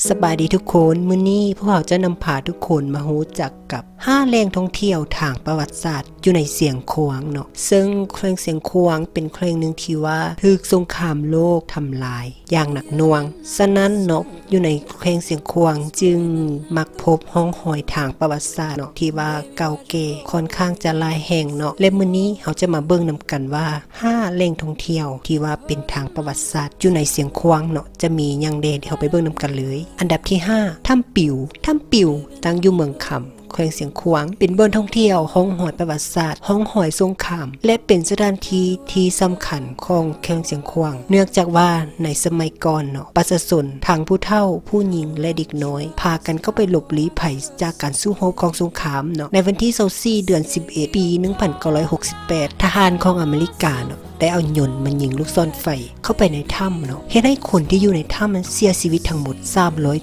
สบายดีทุกคนมื้อนี้พวกเราจะนำพาทุกคนมารู้จักกับ5แหล่งท่องเที่ยวทางประวัติศาสตร์อยู่ในเสียงขวางเนาะซึ่งแขวงเสียงขวางเป็นแขวงหนึ่งที่ว่าถูกสงครามโลกทำลายอย่างหนักหน่วงฉะนั้นเนาะอยู่ในแขวงเสียงขวางจึงมักพบห้องหอยทางประวัติศาสตร์เนาะที่ว่าเก่าแก่ค่อนข้างจะหลายแห่งเนาะและมื้อนี้เราจะมาเบิ่งนำกันว่า5แหล่งท่องเที่ยวที่ว่าเป็นทางประวัติศาสตร์อยู่ในเสียงขวางเนาะจะมีหยังเด่นเดี๋ยวไปเบิ่งนำกันเลยอันดับที่5ถ้ำปิ่วตั้งอยู่เมืองคำแขวงเสียงขวางเป็นบ่อนท่องเที่ยวห้องหอยประวัติศาสตร์ห้องหอยสงครามและเป็นสถานที่ที่สำคัญของแขวงเสียงขวางเนื่องจากว่าในสมัยก่อนเนาะประชาชนทางผู้เฒ่าผู้หญิงและเด็กน้อยพากันเข้าไปหลบลี้ภัยจากการสู้รบของสงครามเนาะในวันที่24เดือน11ปี1968ทหารของอเมริกาเนาะได้เอายนต์มันยิงลูกซ่อนไฟเข้าไปในถ้ำเนาะเฮ็ดให้คนที่อยู่ในถ้ำมันเสียชีวิตทั้งหมด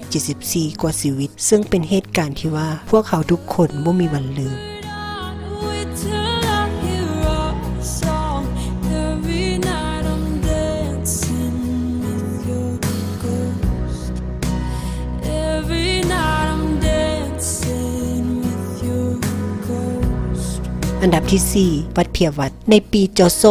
374กว่าชีวิตซึ่งเป็นเหตุการณ์ที่ว่าพวกเขาทุกคนบ่มีวันลืมอันดับที่4วัดเพียวัดในปีจศ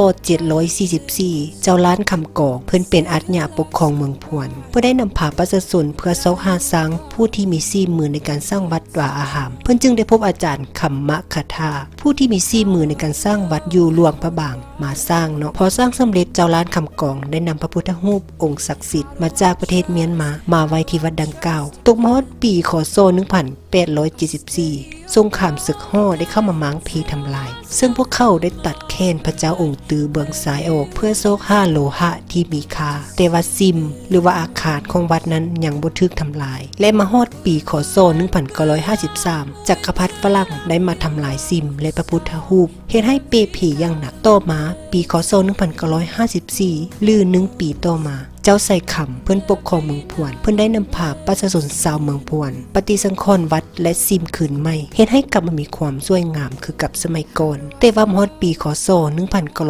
744เจ้าล้านคำกองเพิ่นเป็นอาญาปกครองเมืองพวนเพื่อได้นำพาประชาชนเพื่อเซาหาสร้างผู้ที่มี4มือในการสร้างวัดวาอาหามเพิ่นจึงได้พบอาจารย์คัมมะคทาผู้ที่มี4มือในการสร้างวัดอยู่หลวงพระบางมาสร้างเนาะพอสร้างสำเร็จเจ้าล้านคำกองได้นำพระพุทธรูปองค์ศักดิ์สิทธิ์มาจากประเทศเมียนมาไว้ที่วัดดังกล่าวตกมาฮอดปีคศ1874สงครามศึกฮ่อได้เข้ามาม้างพีทำลายซึ่งพวกเขาได้ตัดแค้นพระเจ้าองค์ตือเบืองซ้ายออกเพื่อโซก5โลหะที่มีค่าแต่ว่าซิมหรือว่าอาคารของวัดนั้นยังบ่ถูกทำลายและมาฮอดปีคศ1953จักรพรรดิฝรั่งได้มาทำลายซิมและพระพุทธรูปเฮ็ดให้เปผีอย่างหนักต่อมาปีคศ1954หรือ1ปีต่อมาเจ้าใส่คำเพื่อนปกครองเมืองพวนเพื่อนได้นำพาประชาชนชาวเมืองพวนปฏิสังขรณ์วัดและซิมคืนใหม่เฮ็ดให้กลับมามีความสวยงามคือกับสมัยก่อนแต่ว่าฮอดปีคศ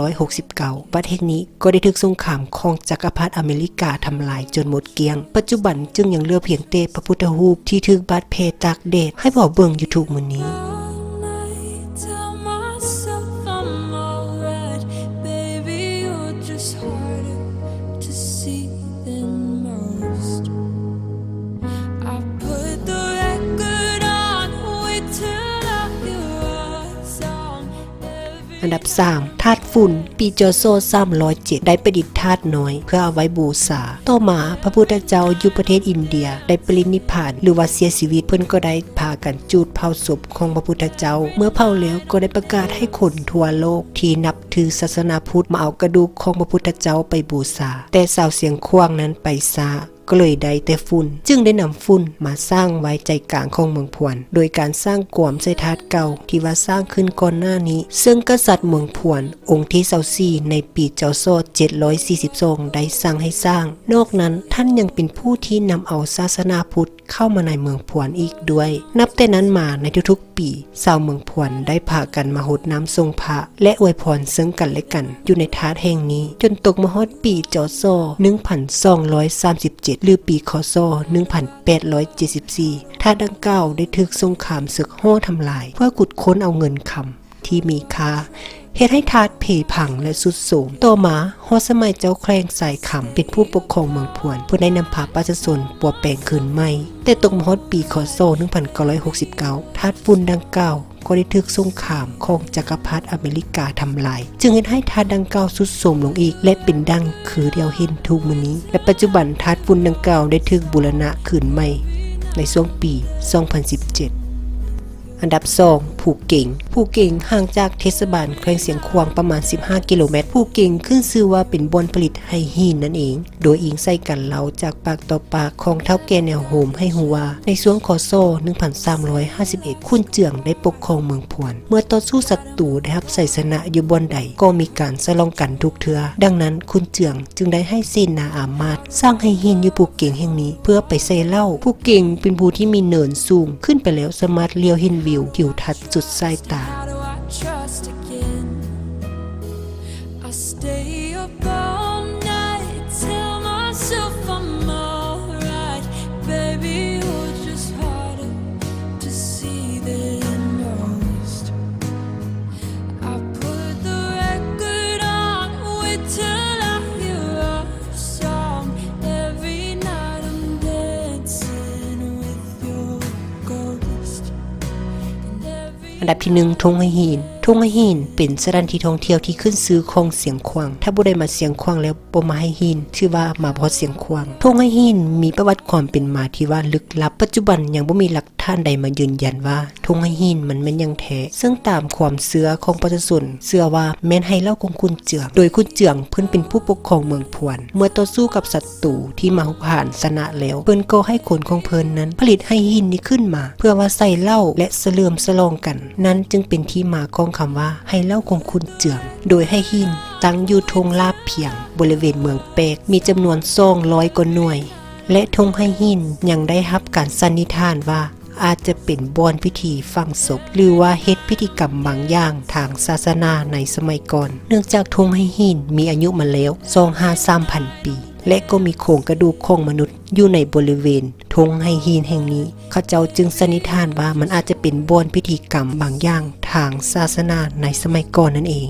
1969ประเทศนี้ก็ได้ถูกสงครามของจักรพรรดิอเมริกาทำลายจนหมดเกลี้ยงปัจจุบันจึงยังเหลือเพียงแต่พระพุทธรูปที่ถูกบาดแผลตากแดดให้บ่เบิ่งอยู่ทุกมื้อนี้อันดับ3ธาตุฝุ่นปีจศ307ได้ประดิษฐ์ธาตุน้อยเพื่อเอาไว้บูชาต่อมาพระพุทธเจ้าอยู่ประเทศอินเดียได้ปรินิพพานหรือว่าเสียชีวิตเพิ่นก็ได้พากันจูดเผาศพของพระพุทธเจ้าเมื่อเผาแล้วก็ได้ประกาศให้คนทั่วโลกที่นับถือศาสนาพุทธมาเอากระดูกของพระพุทธเจ้าไปบูชาแต่ชาวเสียงขวางนั้นไปซาก็เลยได้แต่ฝุ่นจึงได้นำฝุ่นมาสร้างไว้ใจกลางของเมืองพวนโดยการสร้างกวมใส่ธาตุเก่าที่ว่าสร้างขึ้นก่อนหน้านี้ซึ่งกษัตริย์เมืองพวนองค์ที่24ในปีจศ742ได้สั่งให้สร้างนอกนั้นท่านยังเป็นผู้ที่นำเอาศาสนาพุทธเข้ามาในเมืองพวนอีกด้วยนับแต่นั้นมาในทุกๆปีชาวเมืองพวนได้พากันมาหดน้ำทรงพระและอวยพรซึ่งกันและกันอยู่ในธาตุแห่งนี้จนตกมาฮอดปีจศ1237หรือปีคศ1874ธาตุดังกล่าวได้ถูกสงครามศึกฮ่อทำลายเพื่อขุดค้นเอาเงินคำที่มีค่าเฮ็ดให้ธาตุเพพังและสุดโทรมต่อมาฮอดสมัยเจ้าแคลงสายคำเป็นผู้ปกครองเมืองพวนเพื่อได้นำพาประชาชนปัวแปลงคืนใหม่แต่ตกมาฮอดปีคศ1969ธาตุฝุ่นดังกล่าวก็ได้ถูกสงครามของจักรพรรดิอเมริกาทำลายจึงเฮ็ดให้ธาตุดังกล่าวทรุดโทรมลงอีกและเป็นดังคือเดียวเห็นทุกมื้อนี้และปัจจุบันธาตุฝุ่นดังกล่าวได้ถูกบูรณะคืนใหม่ในช่วงปี2017อันดับ2ภูเก็งห่างจากเทศบาลแขวงเสียงขวางประมาณ15กิโลเมตรภูเก็งขึ้นชื่อว่าเป็นบ่อนผลิตไหหินนั่นเองโดยอิงใส่กันเล่าจากปากต่อปากของเฒ่าแก่แนวโฮมให้ฮู้ว่าในช่วงคศ1351คุณเจืองได้ปกครองเมืองพวนเมื่อต่อสู้ศัตรูได้รับชัยชนะอยู่บ่อนใดก็มีการสลองกันทุกเทื่อดังนั้นคุณเจืองจึงได้ให้เสนาอามาตย์สร้างไหหินอยู่ภูเก็งแห่งนี้เพื่อไปใส่เหล้าภูเก็งเป็นภูที่มีเนินสูงขึ้นไปแล้วสามารถเลี้ยวเห็นวิวทิวทัศน์สุดสายตาBaby นดับที่1ธงไหหินธงไหหินเป็นสถานที่ท่องเที่ยวที่ขึ้นชื่อของเสียงขวางถ้าบ่ได้มาเสียงขวางแล้วบ่มาไหหินชื่อว่ามาเพราะเสียงขวางธงไหหินมีประวัติความเป็นมาที่ว่าลึกลับปัจจุบันยังบ่มีหลักฐานใดมายืนยันว่าธงไหหินมันแม่นอย่างแท้ซึ่งตามความเชื่อของประชาชนเชื่อว่าแม่นให้เล่าของคุณเจืองโดยคุณเจืองเพิ่นเป็นผู้ปกครองเมืองพวนเมื่อต่อสู้กับศัตรูที่มาหุกหานชนะแล้วเพิ่นก็ให้คนของเพิ่นนั้นผลิตไหหินนี้ขึ้นมาเพื่อว่าใส่เหล้าและเสลิมสลองกันนั้นจึงเป็นที่มาของคำว่าไหเหล้าของคุณเจืองโดยไหหินตั้งอยู่ทงลาบเพียงบริเวณเมืองเปกมีจำนวน200กว่าหน่วยและธงไหหินยังได้รับการสันนิษฐานว่าอาจจะเป็นบ่อนพิธีฝังศพหรือว่าเฮ็ดพิธีกรรมบางอย่างทางศาสนาในสมัยก่อนเนื่องจากธงไหหินมีอายุมาแล้ว 2-3,000 ปีและก็มีโครงกระดูกของมนุษย์อยู่ในบริเวณธงไหหินแห่งนี้เขาเจ้าจึงสันนิษฐานว่ามันอาจจะเป็นบ่อนพิธีกรรมบางอย่างทางศาสนาในสมัยก่อนนั่นเอง